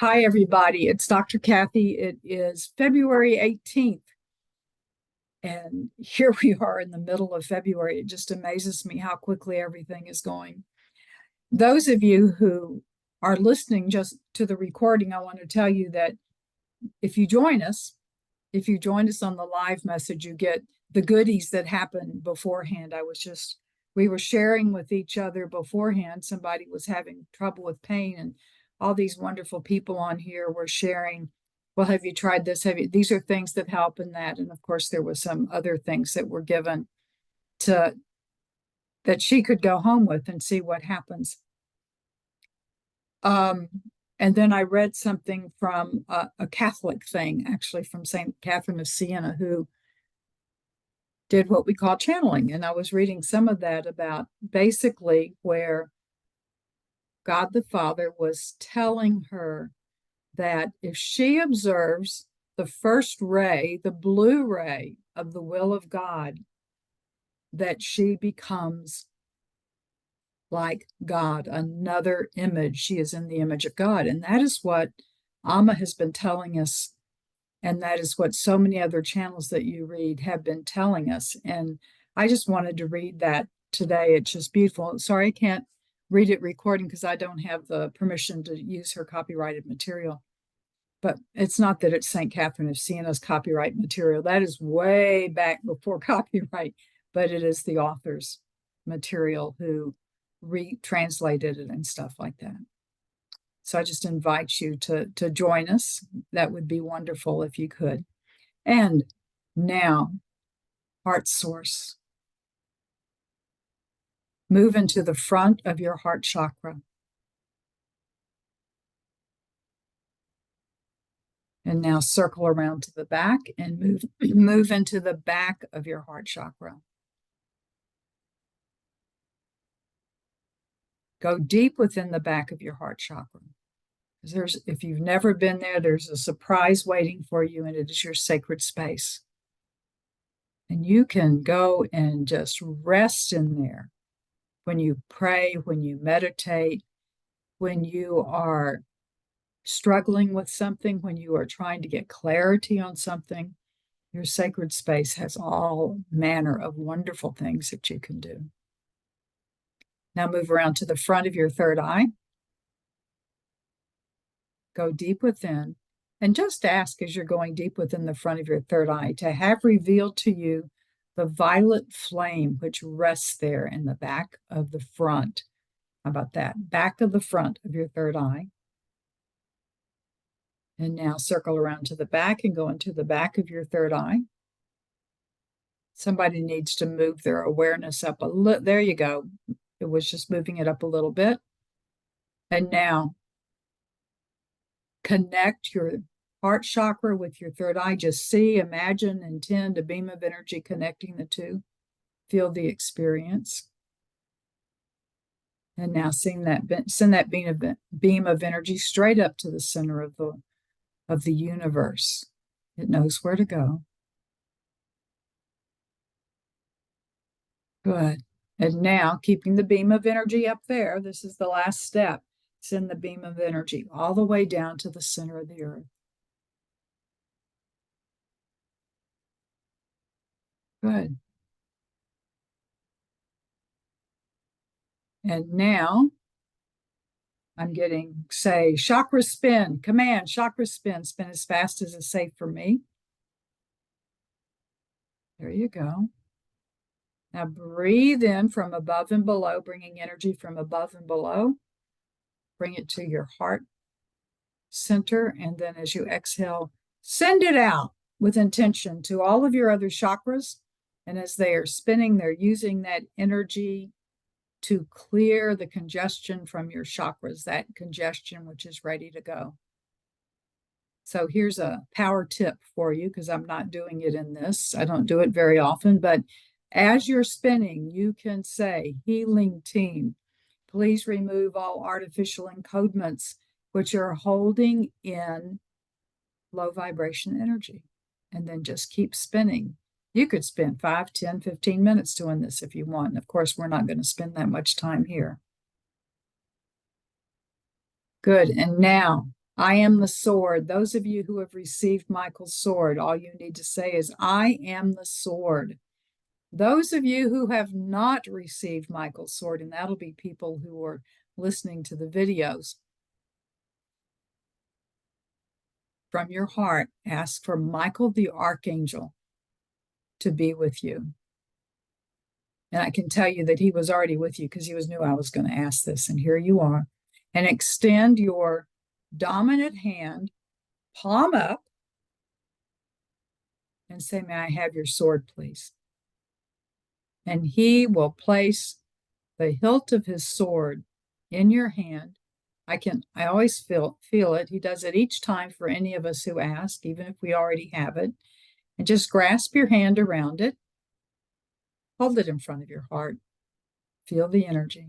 Hi, everybody. It's Dr. Kathy. It is February 18th. And here we are in the middle of February. It just amazes me how quickly everything is going. Those of you who are listening just to the recording, I want to tell you that if you join us on the live message, you get the goodies that happen beforehand. We were sharing with each other beforehand. Somebody was having trouble with pain, and all these wonderful people on here were sharing, well, have you tried this? These are things that help and that. And of course, there was some other things that were given to that she could go home with and see what happens. And then I read something from a Catholic thing, actually from St. Catherine of Siena, who did what we call channeling. And I was reading some of that about basically where God the Father was telling her that if she observes the first ray, the blue ray of the will of God, that she becomes like God, another image. She is in the image of God. And that is what Abba has been telling us. And that is what so many other channels that you read have been telling us. And I just wanted to read that today. It's just beautiful. Sorry, I can't read it recording because I don't have the permission to use her copyrighted material. But it's not that it's St. Catherine of Siena's copyright material. That is way back before copyright, but it is the author's material who retranslated it and stuff like that. So I just invite you to join us. That would be wonderful if you could. And now, heart source. Move into the front of your heart chakra. And now circle around to the back and move into the back of your heart chakra. Go deep within the back of your heart chakra. If you've never been there, there's a surprise waiting for you, and it is your sacred space. And you can go and just rest in there when you pray, when you meditate, when you are struggling with something, when you are trying to get clarity on something. Your sacred space has all manner of wonderful things that you can do. Now move around to the front of your third eye. Go deep within, and just ask as you're going deep within the front of your third eye to have revealed to you the violet flame which rests there in the back of the front. How about that? Back of the front of your third eye. And now circle around to the back and go into the back of your third eye. Somebody needs to move their awareness up a little. There you go. It was just moving it up a little bit. And now connect your heart chakra with your third eye. Just see, imagine, intend a beam of energy connecting the two. Feel the experience. And now send that beam of energy straight up to the center of the universe. It knows where to go. Good. And now, keeping the beam of energy up there, this is the last step. Send the beam of energy all the way down to the center of the earth. Good. And now, I'm getting, say, chakra spin. Command, chakra spin. Spin as fast as is safe for me. There you go. Now breathe in from above and below, bringing energy from above and below. Bring it to your heart center. And then as you exhale, send it out with intention to all of your other chakras. And as they are spinning, they're using that energy to clear the congestion from your chakras, that congestion which is ready to go. So here's a power tip for you, because I'm not doing it in this. I don't do it very often, but as you're spinning, you can say, healing team, please remove all artificial encodements which are holding in low vibration energy. And then just keep spinning. You could spend 5, 10, 15 minutes doing this if you want. Of course, we're not going to spend that much time here. Good. And now I am the sword. Those of you who have received Michael's sword, all you need to say is, I am the sword. Those of you who have not received Michael's sword, and that'll be people who are listening to the videos, from your heart, ask for Michael the Archangel to be with you. And I can tell you that he was already with you because he knew I was going to ask this. And here you are. And extend your dominant hand, palm up, and say, may I have your sword, please? And he will place the hilt of his sword in your hand. I always feel it. He does it each time for any of us who ask, even if we already have it. And just grasp your hand around it. Hold it in front of your heart. Feel the energy.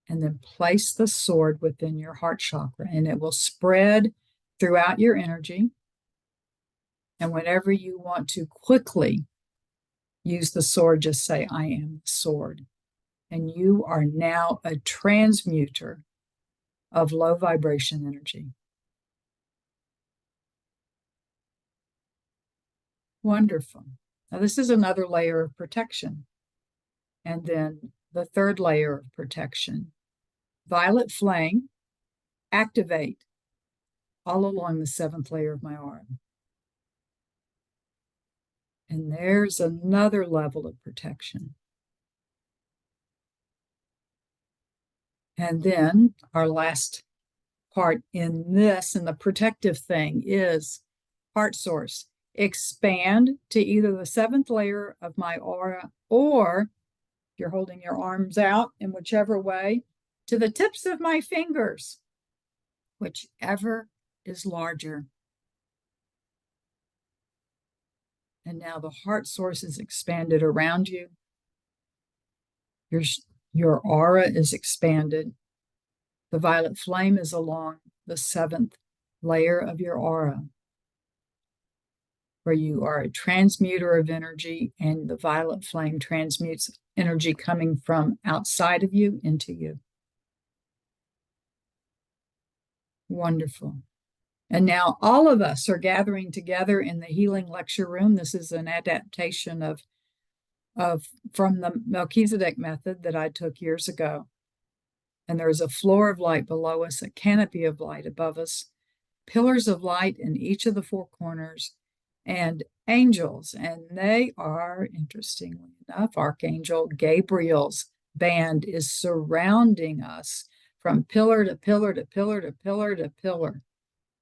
And then place the sword within your heart chakra, and it will spread throughout your energy. And whenever you want to quickly use the sword, just say, I am the sword. And you are now a transmuter of low vibration energy. Wonderful. Now, this is another layer of protection. And then the third layer of protection, violet flame, activate all along the seventh layer of my aura. And there's another level of protection. And then our last part in this, and the protective thing, is heart source. Expand to either the seventh layer of my aura, or if you're holding your arms out in whichever way, to the tips of my fingers, whichever is larger. And now the heart source is expanded around you. Your aura is expanded. The violet flame is along the seventh layer of your aura, where you are a transmuter of energy, and the violet flame transmutes energy coming from outside of you into you. Wonderful. And now all of us are gathering together in the healing lecture room. This is an adaptation from the Melchizedek Method that I took years ago. And there's a floor of light below us, a canopy of light above us, pillars of light in each of the four corners, and angels. And they are, interestingly enough, Archangel Gabriel's band is surrounding us from pillar to pillar to pillar to pillar to pillar.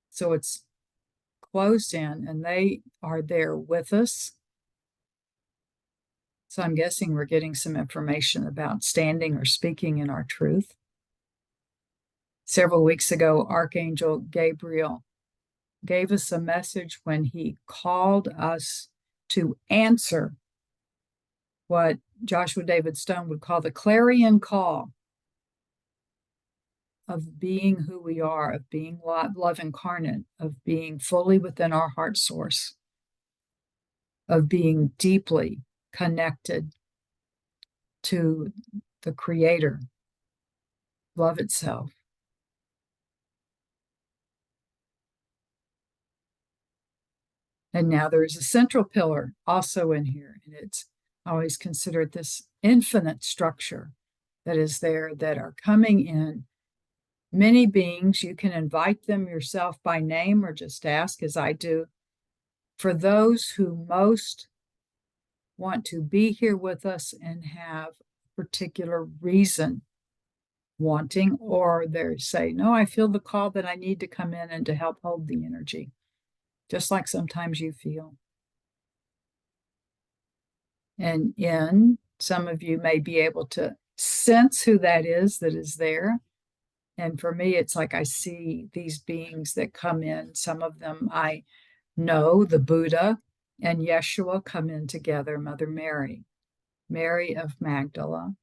So it's closed in, and they are there with us. So I'm guessing we're getting some information about standing or speaking in our truth. Several weeks ago, Archangel Gabriel gave us a message when he called us to answer what Joshua David Stone would call the clarion call of being who we are, of being love incarnate, of being fully within our heart source, of being deeply connected to the Creator, love itself. And now there is a central pillar also in here, and it's always considered this infinite structure that is there, that are coming in. Many beings, you can invite them yourself by name or just ask, as I do, for those who most want to be here with us and have a particular reason wanting, or they say, no, I feel the call that I need to come in and to help hold the energy, just like sometimes you feel. And some of you may be able to sense who that is there. And for me, it's like I see these beings that come in. Some of them I know, the Buddha and Yeshua come in together, Mother Mary, Mary of Magdala,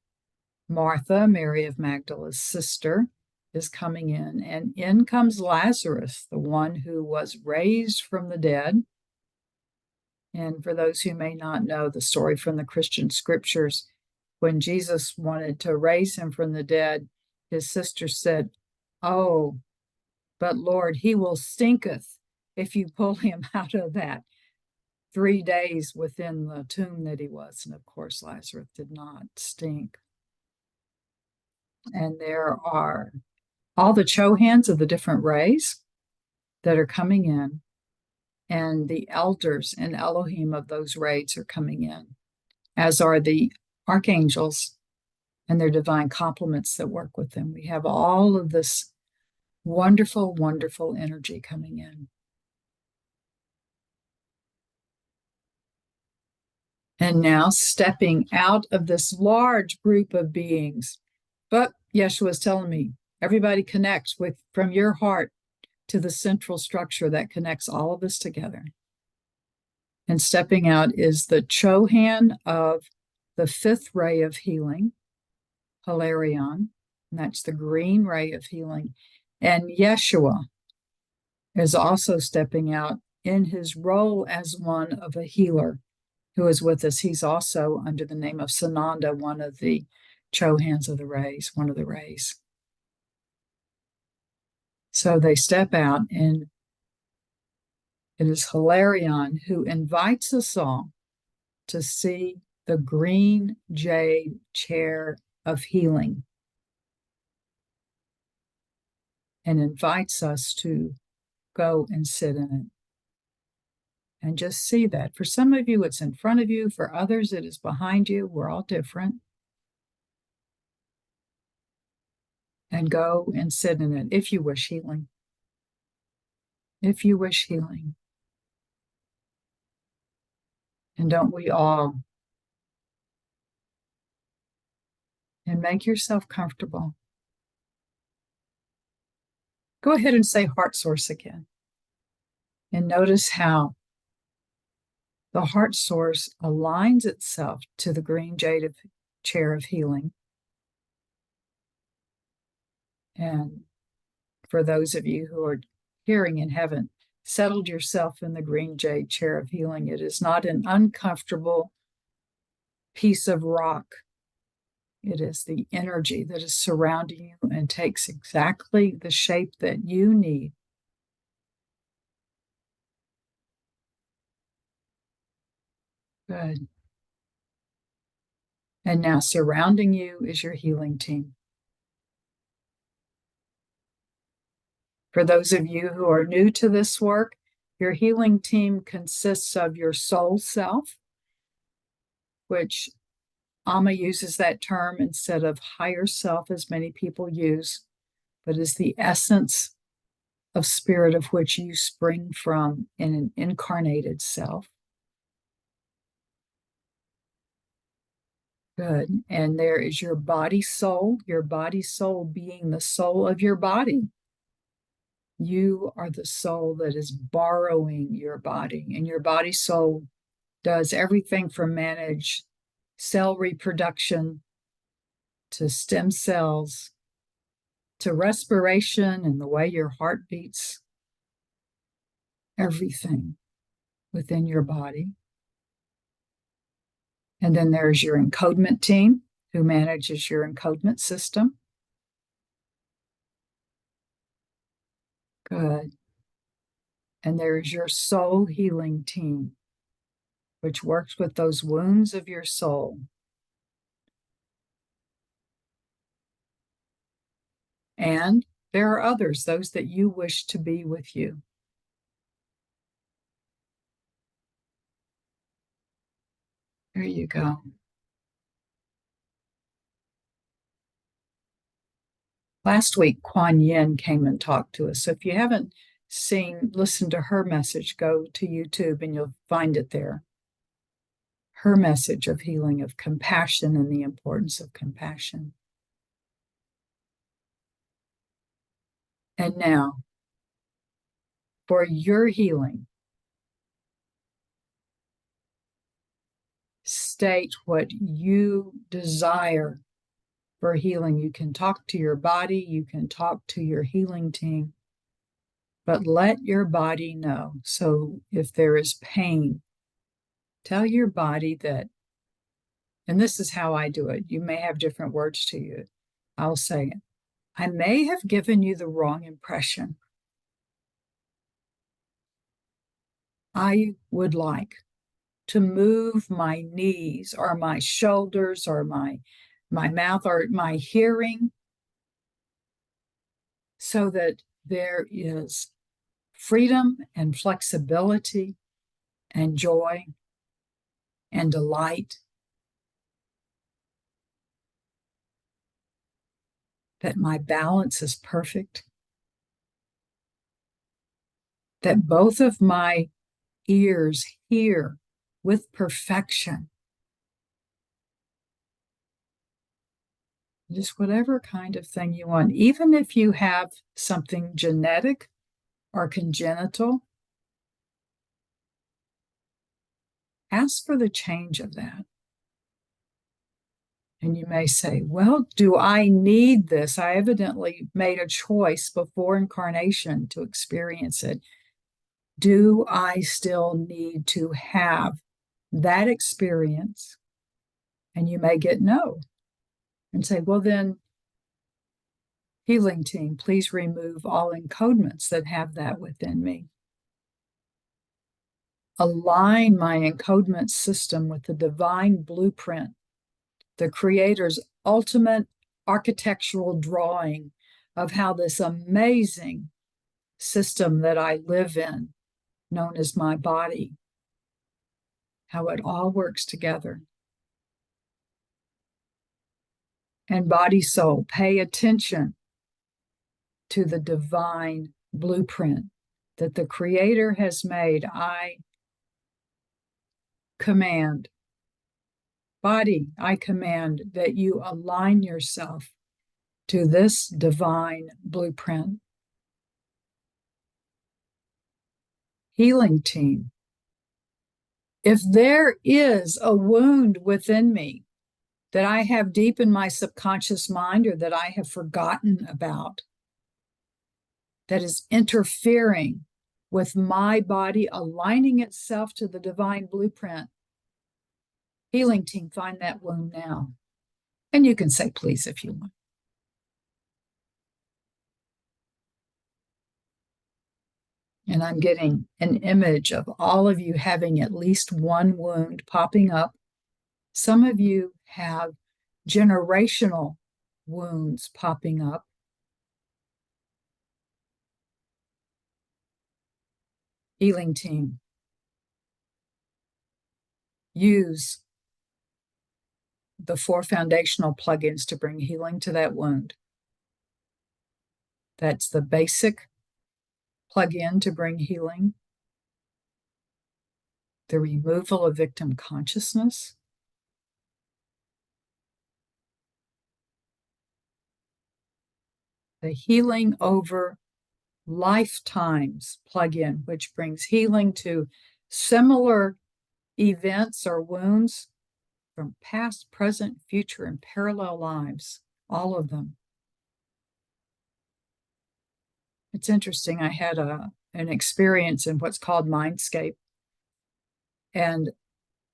Martha, Mary of Magdala's sister, is coming in. And in comes Lazarus, the one who was raised from the dead. And for those who may not know the story from the Christian scriptures, when Jesus wanted to raise him from the dead, his sister said, oh, But Lord, he will stinketh if you pull him out of that 3 days within the tomb that he was. And of course, Lazarus did not stink. And there are all the Chohans of the different rays that are coming in, and the elders and Elohim of those rays are coming in, as are the archangels and their divine complements that work with them. We have all of this wonderful, wonderful energy coming in. And now stepping out of this large group of beings. But Yeshua is telling me, everybody connects with from your heart to the central structure that connects all of us together. And stepping out is the Chohan of the fifth ray of healing, Hilarion, and that's the green ray of healing. And Yeshua is also stepping out in his role as one of a healer who is with us. He's also under the name of Sananda, one of the Chohans of the rays, one of the rays. So they step out, and it is Hilarion who invites us all to see the green jade chair of healing and invites us to go and sit in it. And just see that. For some of you, it's in front of you. For others, it is behind you. We're all different. And go and sit in it if you wish healing. If you wish healing. And don't we all? And make yourself comfortable. Go ahead and say heart source again. And notice how the heart source aligns itself to the green jade of chair of healing. And for those of you who are hearing and haven't settled yourself in the green jade chair of healing, it is not an uncomfortable piece of rock. It is the energy that is surrounding you and takes exactly the shape that you need. Good. And now surrounding you is your healing team. For those of you who are new to this work, your healing team consists of your soul self, which Amma uses that term instead of higher self, as many people use, but is the essence of spirit of which you spring from in an incarnated self. Good. And there is your body soul being the soul of your body. You are the soul that is borrowing your body, and your body soul does everything from manage cell reproduction to stem cells to respiration and the way your heart beats, everything within your body. And then there's your encodement team who manages your encodement system. Good. And there's your soul healing team, which works with those wounds of your soul. And there are others, those that you wish to be with you. There you go. Last week, Kuan Yin came and talked to us. So if you haven't listened to her message, go to YouTube and you'll find it there. Her message of healing, of compassion, and the importance of compassion. And now, for your healing, state what you desire for healing. You can talk to your body, you can talk to your healing team, but let your body know. So if there is pain, tell your body that, and this is how I do it. You may have different words to you. I'll say, I may have given you the wrong impression. I would like to move my knees or my shoulders or my mouth or my hearing so that there is freedom and flexibility and joy and delight, that my balance is perfect, that both of my ears hear with perfection, just whatever kind of thing you want. Even if you have something genetic or congenital, ask for the change of that. And you may say, well, do I need this? I evidently made a choice before incarnation to experience it. Do I still need to have that experience? And you may get no and say, well, then, healing team, please remove all encodements that have that within me. Align my encodement system with the divine blueprint, the Creator's ultimate architectural drawing of how this amazing system that I live in, known as my body, how it all works together. And body, soul, pay attention to the divine blueprint that the Creator has made. I command, body, I command that you align yourself to this divine blueprint. Healing team, if there is a wound within me that I have deep in my subconscious mind or that I have forgotten about, that is interfering with my body aligning itself to the divine blueprint, healing team, find that wound now. And you can say please if you want. And I'm getting an image of all of you having at least one wound popping up. Some of you have generational wounds popping up. Healing team, use the 4 foundational plugins to bring healing to that wound. That's the basic plug-in to bring healing, the removal of victim consciousness, the healing over lifetimes plug-in, which brings healing to similar events or wounds from past, present, future, and parallel lives, all of them. It's interesting. I had an experience in what's called Mindscape. And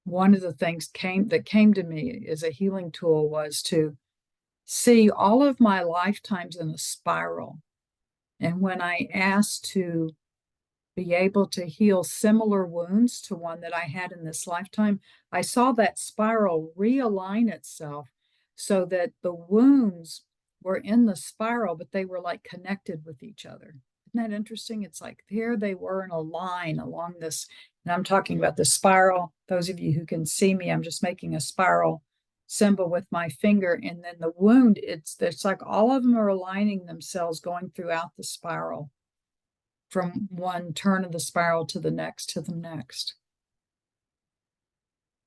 one of the things that came to me as a healing tool was to see all of my lifetimes in a spiral. And when I asked to be able to heal similar wounds to one that I had in this lifetime, I saw that spiral realign itself so that the wounds were in the spiral, but they were like connected with each other. Isn't that interesting? It's like here they were in a line along this, and I'm talking about the spiral. Those of you who can see me, I'm just making a spiral symbol with my finger, and then the wound, it's like all of them are aligning themselves going throughout the spiral from one turn of the spiral to the next to the next.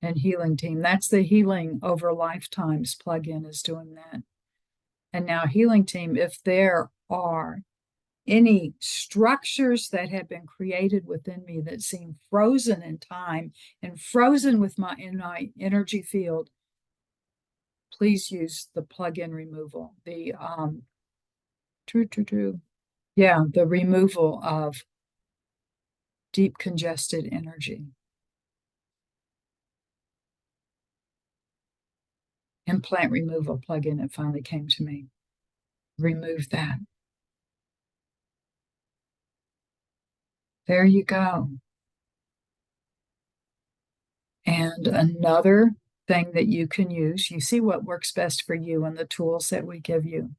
And healing team, that's the healing over lifetimes plug-in is doing that. And now healing team, if there are any structures that have been created within me that seem frozen in time and frozen with in my energy field, please use the plug-in removal, the the removal of deep congested energy. Implant removal plug-in, it finally came to me. Remove that. There you go. And another thing that you can use, you see what works best for you and the tools that we give you.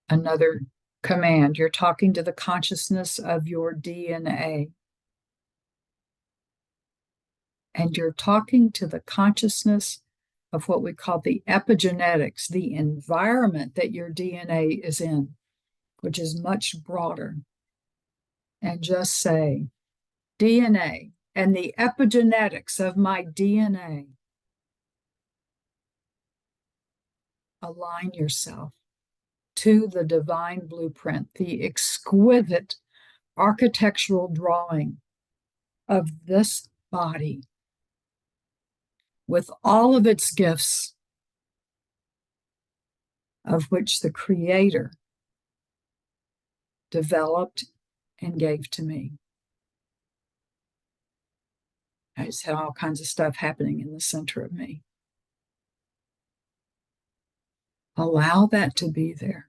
Another command, you're talking to the consciousness of your DNA. And you're talking to the consciousness of what we call the epigenetics, the environment that your DNA is in, which is much broader. And just say, DNA and the epigenetics of my DNA. Align yourself to the divine blueprint, the exquisite architectural drawing of this body with all of its gifts, of which the Creator developed and gave to me. I just had all kinds of stuff happening in the center of me. Allow that to be there.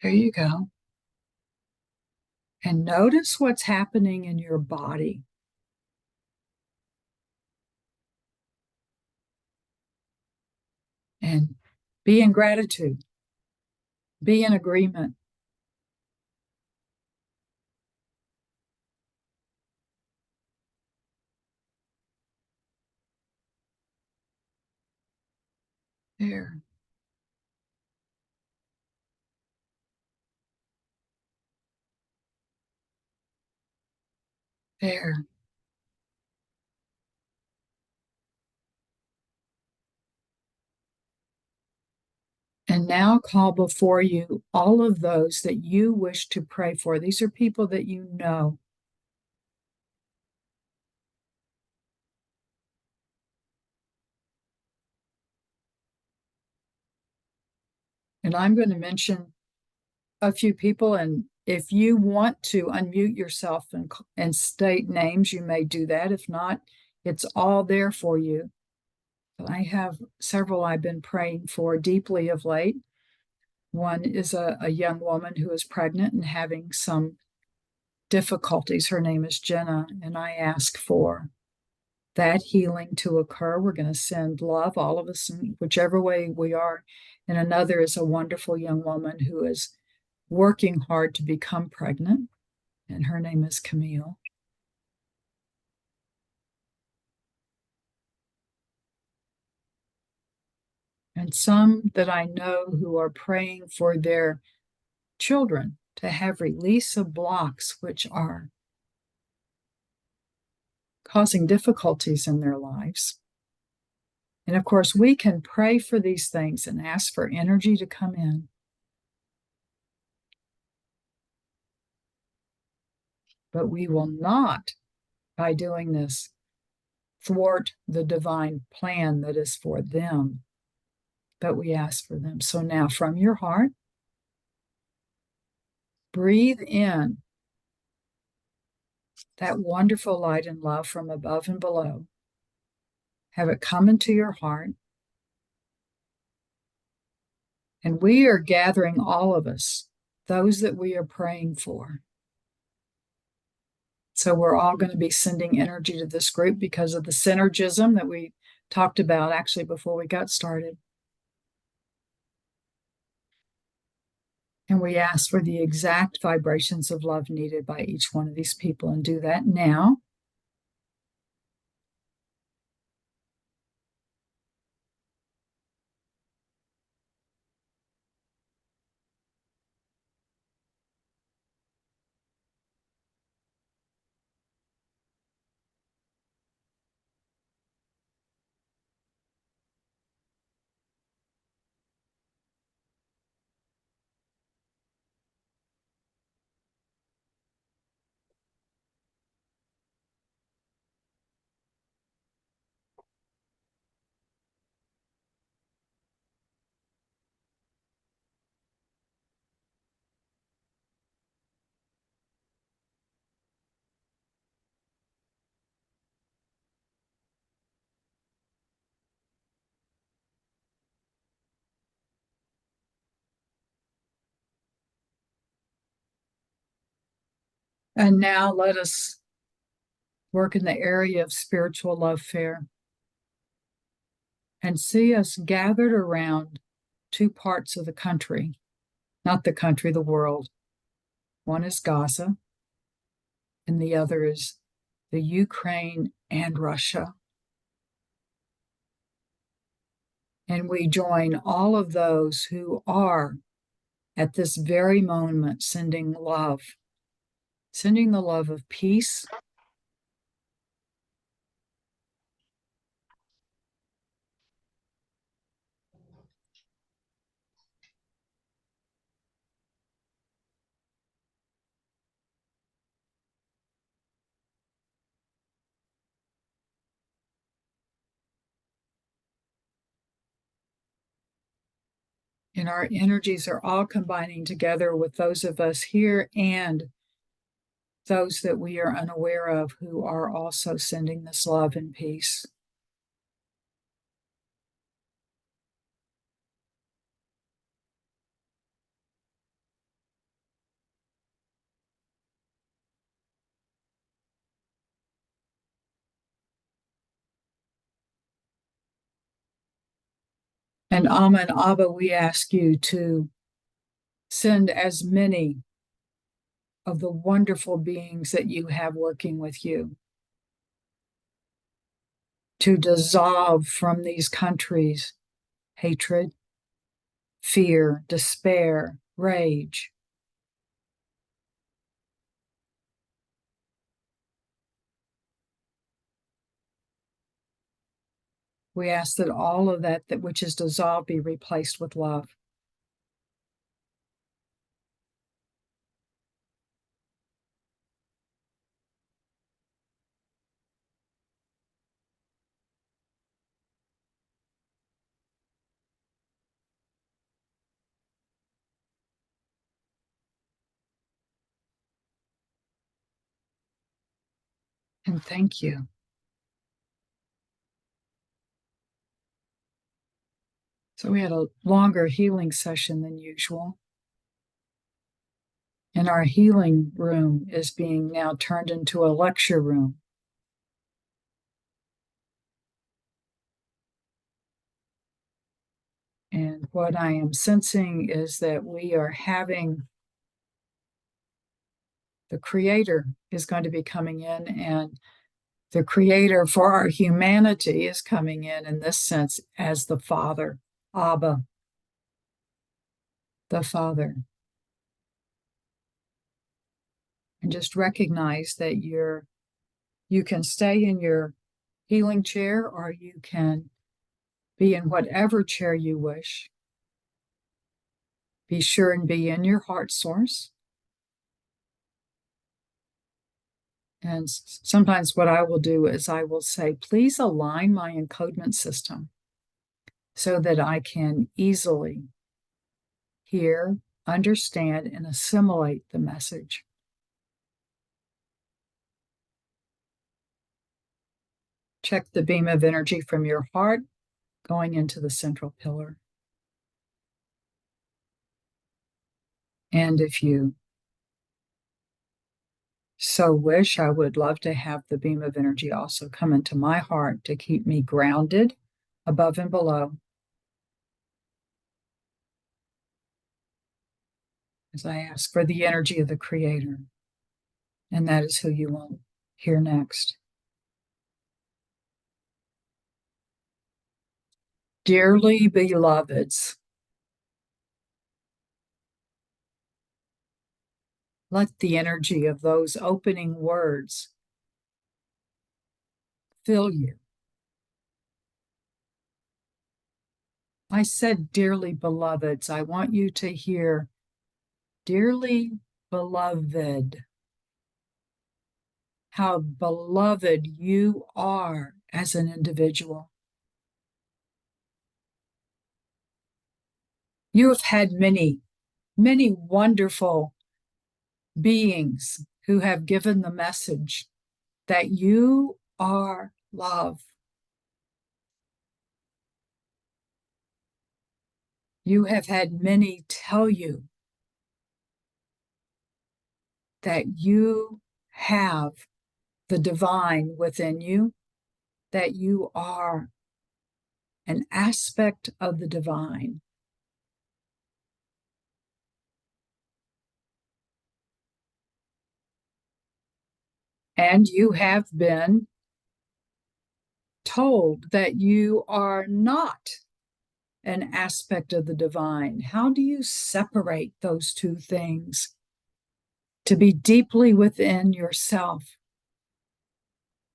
There you go. And notice what's happening in your body. And be in gratitude. Be in agreement. There. There. And now call before you all of those that you wish to pray for. These are people that you know. And I'm going to mention a few people. And if you want to unmute yourself and state names, you may do that. If not, it's all there for you. I have several I've been praying for deeply of late. One is a young woman who is pregnant and having some difficulties. Her name is Jenna, and I ask for that healing to occur. We're going to send love, all of us, in whichever way we are. And another is a wonderful young woman who is working hard to become pregnant, and her name is Camille. And some that I know who are praying for their children to have release of blocks which are causing difficulties in their lives. And of course, we can pray for these things and ask for energy to come in. But we will not, by doing this, thwart the divine plan that is for them. But we ask for them. So now, from your heart, breathe in that wonderful light and love from above and below. Have it come into your heart. And we are gathering, all of us, those that we are praying for. So we're all going to be sending energy to this group because of the synergism that we talked about actually before we got started. And we ask for the exact vibrations of love needed by each one of these people, and do that now. And now let us work in the area of spiritual love fair and see us gathered around two parts of the country, not the country, the world. One is Gaza, and the other is the Ukraine and Russia. And we join all of those who are at this very moment sending the love of peace, and our energies are all combining together with those of us here and those that we are unaware of who are also sending this love and peace. And Amma and Abba, we ask you to send as many of the wonderful beings that you have working with you to dissolve from these countries hatred, fear, despair, rage. We ask that all of that which is dissolved be replaced with love. And thank you. So we had a longer healing session than usual. And our healing room is being now turned into a lecture room. And what I am sensing is that we are having the creator is going to be coming in, and the creator for our humanity is coming in this sense as the Father, Abba, the Father. And just recognize that you can stay in your healing chair or you can be in whatever chair you wish. Be sure and be in your heart source. And sometimes what I will do is I will say, please align my encodement system so that I can easily hear, understand, and assimilate the message. Check the beam of energy from your heart going into the central pillar. And if you so wish, I would love to have the beam of energy also come into my heart to keep me grounded above and below as I ask for the energy of the Creator. And that is who you will hear next. Dearly beloveds, let the energy of those opening words fill you. I said, dearly beloveds. I want you to hear, dearly beloved, how beloved you are as an individual. You have had many, many wonderful beings who have given the message that you are love. You have had many tell you that you have the divine within you, that you are an aspect of the divine. And you have been told that you are not an aspect of the divine. How do you separate those two things? To be deeply within yourself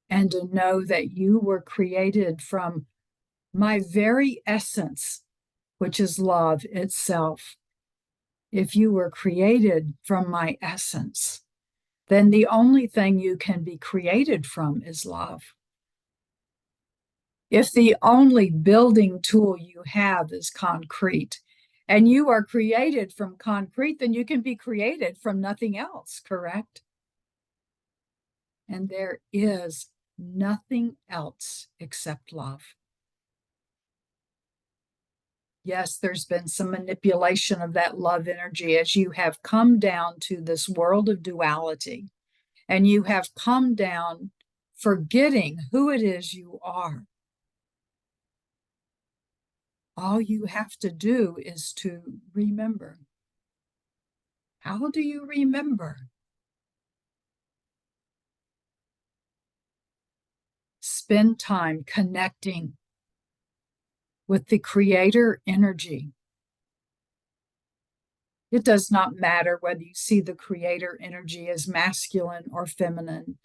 and to know that you were created from my very essence, which is love itself. If you were created from my essence, then the only thing you can be created from is love. If the only building tool you have is concrete, and you are created from concrete, then you can be created from nothing else, correct? And there is nothing else except love. Yes, there's been some manipulation of that love energy as you have come down to this world of duality, and you have come down forgetting who it is you are. All you have to do is to remember. How do you remember? Spend time connecting with the creator energy. It does not matter whether you see the creator energy as masculine or feminine,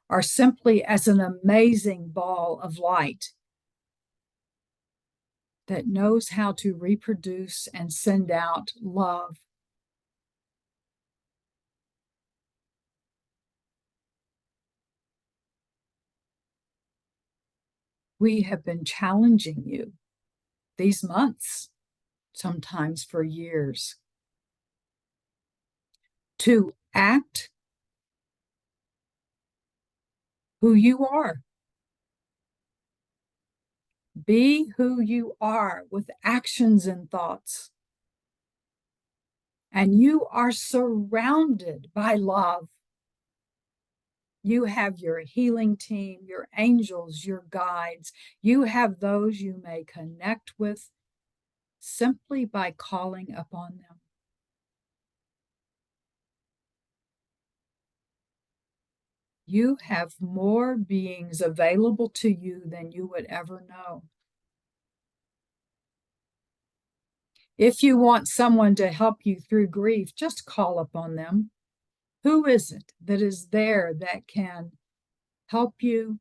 or simply as an amazing ball of light that knows how to reproduce and send out love. We have been challenging you these months, sometimes for years, to act who you are. Be who you are with actions and thoughts. And you are surrounded by love. You have your healing team, your angels, your guides. You have those you may connect with simply by calling upon them. You have more beings available to you than you would ever know. If you want someone to help you through grief, just call upon them. Who is it that is there that can help you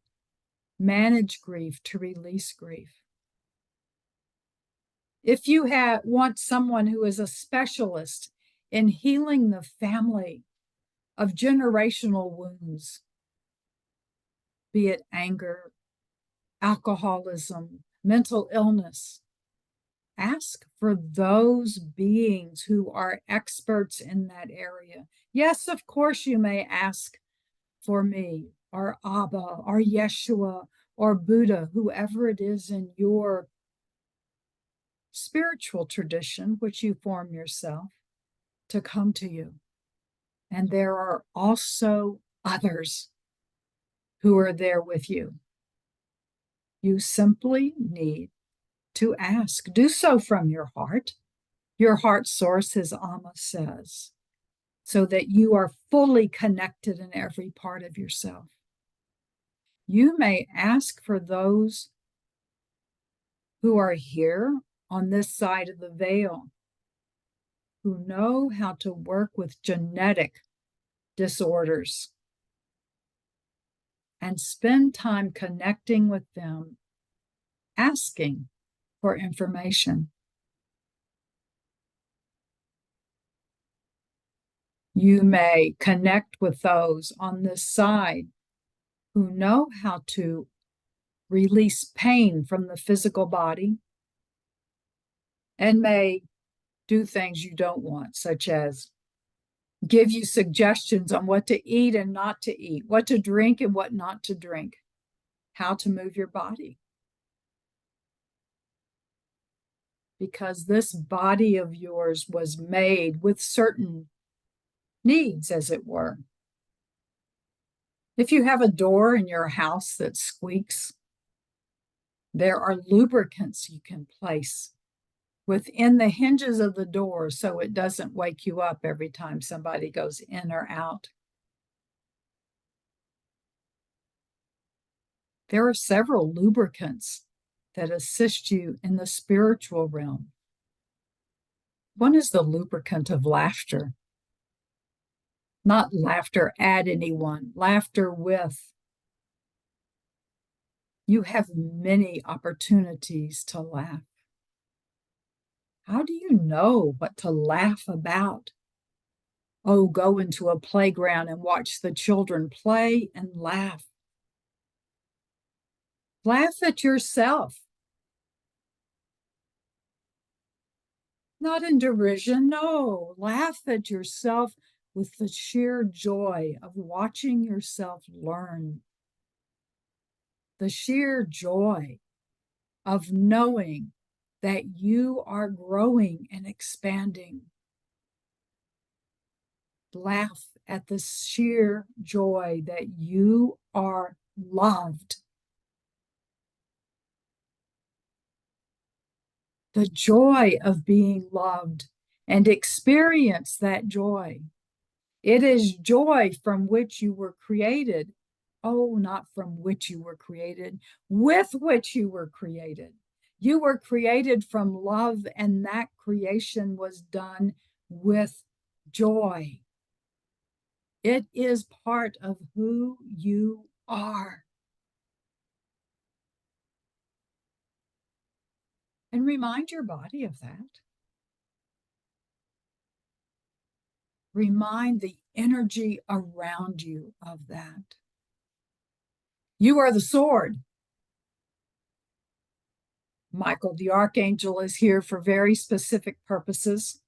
manage grief, to release grief? If you want someone who is a specialist in healing the family of generational wounds, be it anger, alcoholism, mental illness, ask for those beings who are experts in that area. Yes, of course, you may ask for me or Abba or Yeshua or Buddha, whoever it is in your spiritual tradition, which you form yourself, to come to you. And there are also others who are there with you. You simply need to ask. Do so from your heart. Your heart source, as Amma says, so that you are fully connected in every part of yourself. You may ask for those who are here on this side of the veil, who know how to work with genetic disorders, and spend time connecting with them, asking for information. You may connect with those on this side who know how to release pain from the physical body and may do things you don't want, such as give you suggestions on what to eat and not to eat, what to drink and what not to drink, how to move your body. Because this body of yours was made with certain needs, as it were. If you have a door in your house that squeaks, there are lubricants you can place within the hinges of the door so it doesn't wake you up every time somebody goes in or out. There are several lubricants that assist you in the spiritual realm. One is the lubricant of laughter. Not laughter at anyone, laughter with. You have many opportunities to laugh. How do you know what to laugh about? Oh, go into a playground and watch the children play and laugh. Laugh at yourself. Not in derision, no. Laugh at yourself with the sheer joy of watching yourself learn. The sheer joy of knowing that you are growing and expanding. Laugh at the sheer joy that you are loved. The joy of being loved, and experience that joy. It is joy from which you were created. Oh, not from which you were created, with which you were created. You were created from love, and that creation was done with joy. It is part of who you are. And remind your body of that. Remind the energy around you of that. You are the sword. Michael, the archangel, is here for very specific purposes.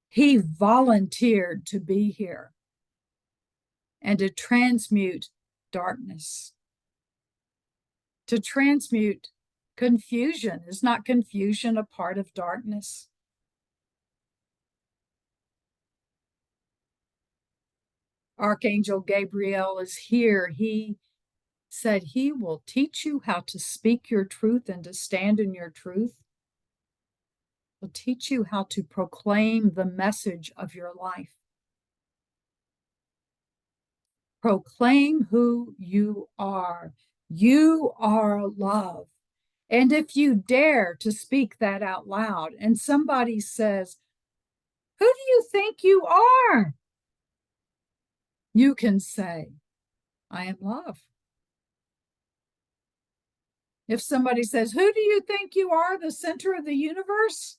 He volunteered to be here and to transmute darkness, to transmute confusion. Is not confusion a part of darkness? Archangel Gabriel is here. He said he will teach you how to speak your truth and to stand in your truth. He'll teach you how to proclaim the message of your life. Proclaim who you are. You are love. And if you dare to speak that out loud and somebody says, "Who do you think you are?" You can say, "I am love." If somebody says, "Who do you think you are, the center of the universe?"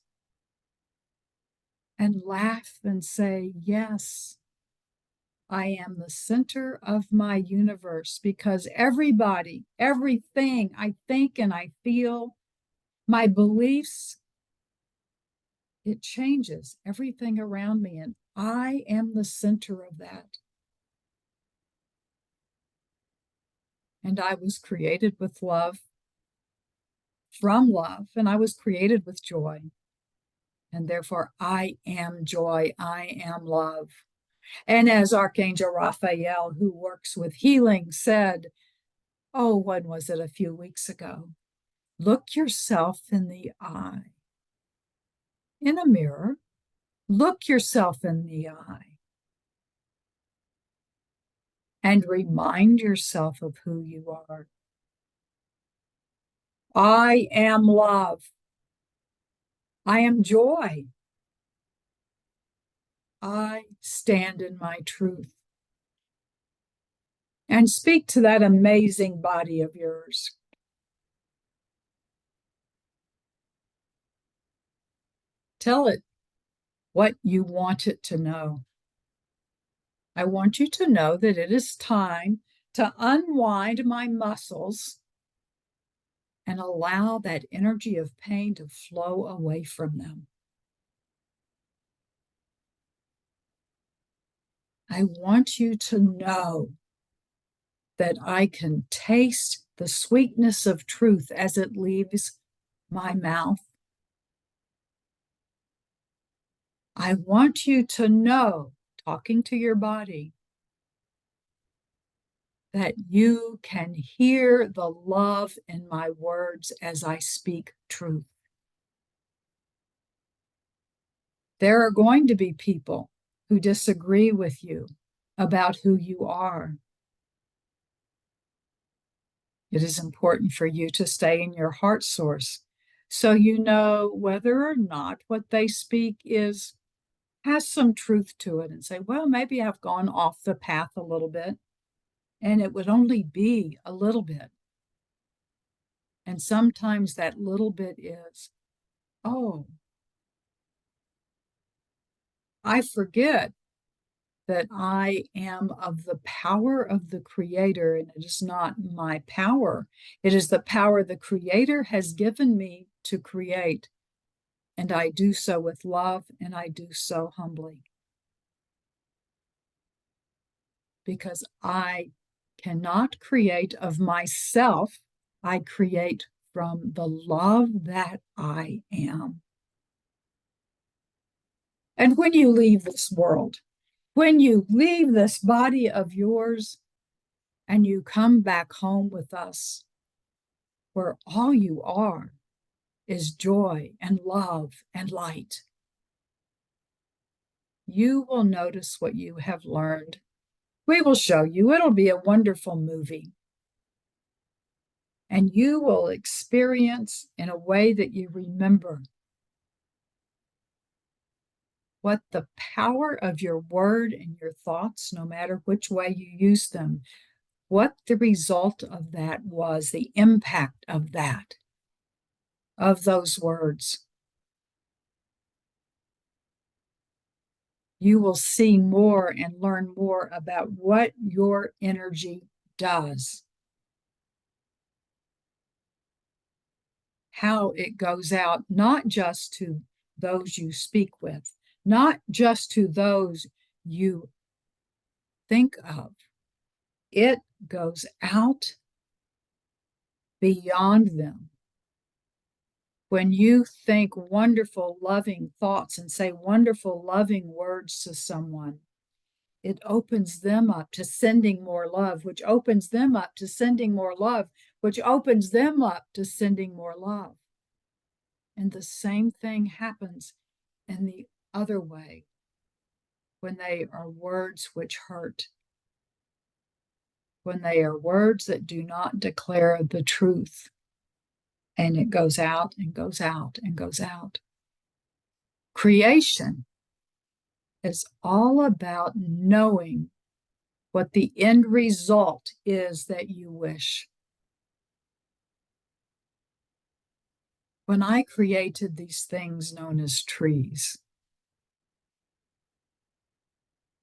And laugh and say, "Yes, I am the center of my universe," because everybody, everything I think and I feel, my beliefs, it changes everything around me, and I am the center of that. And I was created with love, from love, and I was created with joy. And therefore, I am joy, I am love. And as Archangel Raphael, who works with healing, said, oh, when was it? A few weeks ago. Look yourself in the eye. In a mirror, look yourself in the eye. And remind yourself of who you are. I am love. I am joy. I stand in my truth. And speak to that amazing body of yours. Tell it what you want it to know. I want you to know that it is time to unwind my muscles and allow that energy of pain to flow away from them. I want you to know that I can taste the sweetness of truth as it leaves my mouth. I want you to know, talking to your body, that you can hear the love in my words as I speak truth. There are going to be people who disagree with you about who you are. It is important for you to stay in your heart source so you know whether or not what they speak has some truth to it, and say, well, maybe I've gone off the path a little bit, and it would only be a little bit. And sometimes that little bit is, oh, I forget that I am of the power of the Creator, and it is not my power. It is the power the Creator has given me to create. And I do so with love, and I do so humbly. Because I cannot create of myself, I create from the love that I am. And when you leave this world, when you leave this body of yours and you come back home with us, where all you are is joy and love and light, you will notice what you have learned. We will show you. It'll be a wonderful movie. And you will experience in a way that you remember what the power of your word and your thoughts, no matter which way you use them, what the result of that was, the impact of that, of those words. You will see more and learn more about what your energy does, how it goes out, not just to those you speak with, not just to those you think of. It goes out beyond them. When you think wonderful, loving thoughts and say wonderful, loving words to someone, it opens them up to sending more love, which opens them up to sending more love, which opens them up to sending more love. And the same thing happens in the other way when they are words which hurt, when they are words that do not declare the truth. And it goes out and goes out and goes out. Creation is all about knowing what the end result is that you wish. When I created these things known as trees,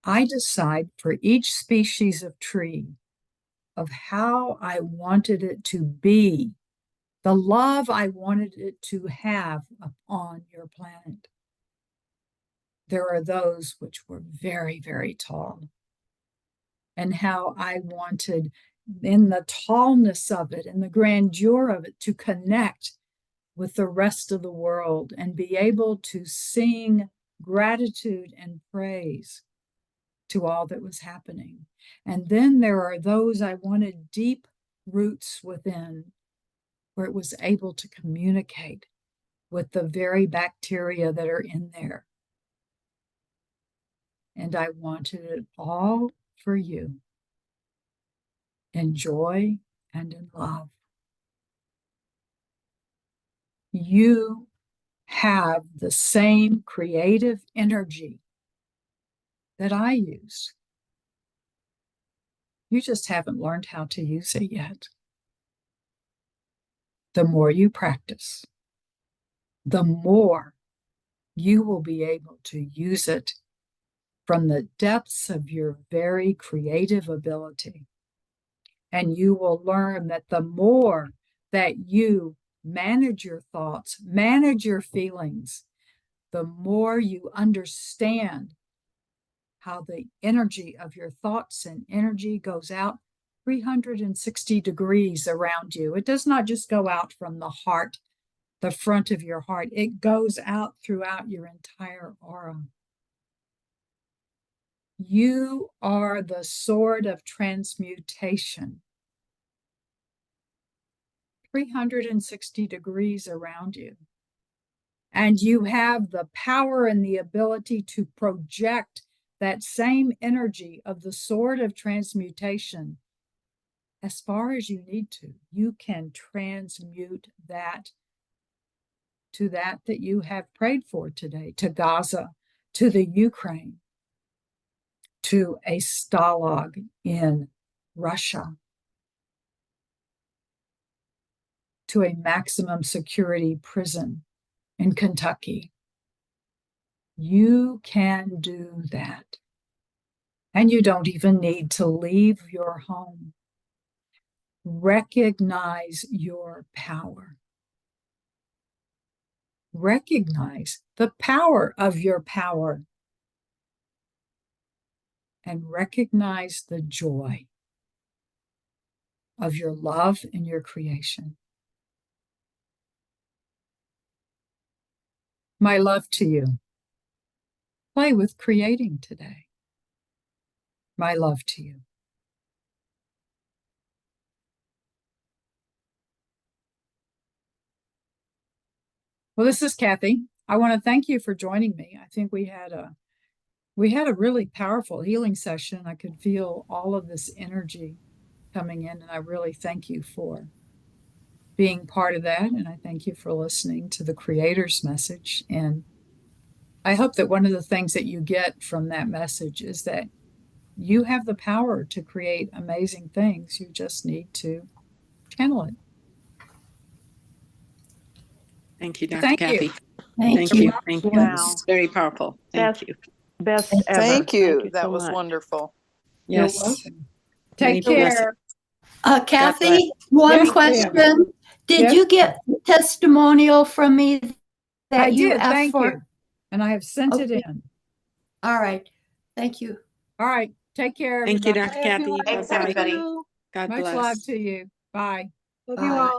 I decide for each species of tree of how I wanted it to be, the love I wanted it to have upon your planet. There are those which were very, very tall, and how I wanted, in the tallness of it and the grandeur of it, to connect with the rest of the world and be able to sing gratitude and praise to all that was happening. And then there are those I wanted deep roots within, where it was able to communicate with the very bacteria that are in there. And I wanted it all for you, in joy and in love. You have the same creative energy that I use. You just haven't learned how to use it yet. The more you practice, the more you will be able to use it from the depths of your very creative ability. And you will learn that the more that you manage your thoughts, manage your feelings, the more you understand how the energy of your thoughts and energy goes out 360 degrees around you. It does not just go out from the heart, the front of your heart. It goes out throughout your entire aura. You are the sword of transmutation. 360 degrees around you. And you have the power and the ability to project that same energy of the sword of transmutation as far as you need to. You can transmute that to that you have prayed for today, to Gaza, to the Ukraine, to a stalag in Russia, to a maximum security prison in Kentucky. You can do that. And you don't even need to leave your home. Recognize your power. Recognize the power of your power. And recognize the joy of your love and your creation. My love to you. Play with creating today. My love to you. Well, this is Kathy. I want to thank you for joining me. I think we had a really powerful healing session. I could feel all of this energy coming in, and I really thank you for being part of that. And I thank you for listening to the Creator's message. And I hope that one of the things that you get from that message is that you have the power to create amazing things. You just need to channel it. Thank you, Dr. Kathy. Thank you. Thank you. Wow. It's very powerful. Thank you. Best ever. Thank you. That So was much. wonderful. Yes. You're welcome. Many Take care. Kathy, one Yes, question. Did Yes. you get testimonial from me that I you did. asked Thank for? you. And I have sent it Okay. in. All right. Thank you. All right. Take care, Thank you, everybody. Dr. Kathy. Thanks, Bye-bye. everybody. God Much bless. love to you. Bye. Bye.